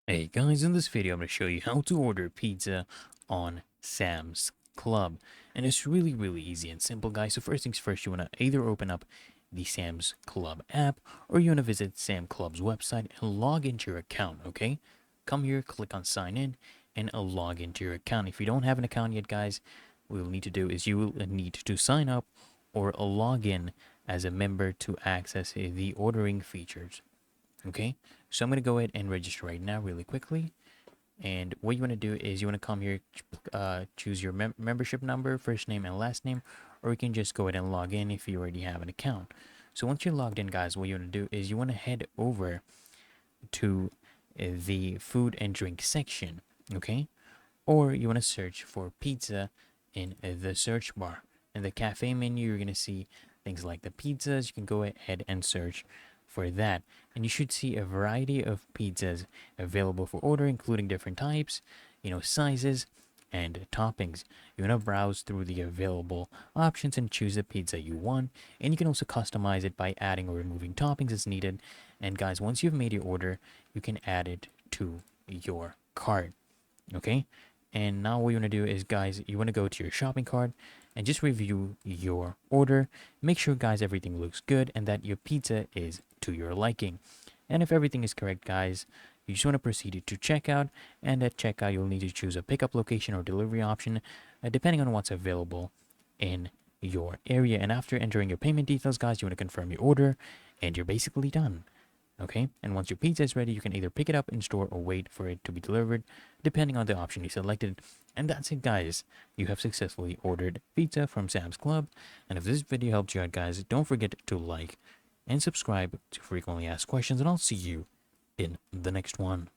Hey guys, in this video I'm going to show you how to order pizza on Sam's Club. And it's really easy and simple, guys. So first things first, you want to either open up the Sam's Club app or you want to visit Sam Club's website and log into your account, okay? Come here, click on sign in and log into your account. If you don't have an account yet, guys, what you'll need to do is you will need to sign up or log in as a member to access the ordering features. Okay, so I'm going to go ahead and register right now really quickly. And what you want to do is you want to come here, choose your membership number, first name and last name, or you can just go ahead and log in if you already have an account. So once you're logged in, guys, what you want to do is you want to head over to the food and drink section, okay? Or you want to search for pizza in the search bar. In the cafe menu, you're going to see things like the pizzas. You can go ahead and search for that. And you should see a variety of pizzas available for order, including different types, sizes, and toppings. You want to browse through the available options and choose the pizza you want. And you can also customize it by adding or removing toppings as needed. And guys, once you've made your order, you can add it to your cart. Okay? And now what you want to do is, guys, you want to go to your shopping cart and just review your order. Make sure, guys, everything looks good and that your pizza is to your liking. And if everything is correct, guys, you just want to proceed to checkout. And at checkout, you'll need to choose a pickup location or delivery option, depending on what's available in your area. And after entering your payment details, guys, you want to confirm your order and you're basically done. Okay, and once your pizza is ready, you can either pick it up in store or wait for it to be delivered, depending on the option you selected. And that's it, guys. You have successfully ordered pizza from Sam's Club. And if this video helped you out, guys, don't forget to like and subscribe to frequently asked questions, and I'll see you in the next one.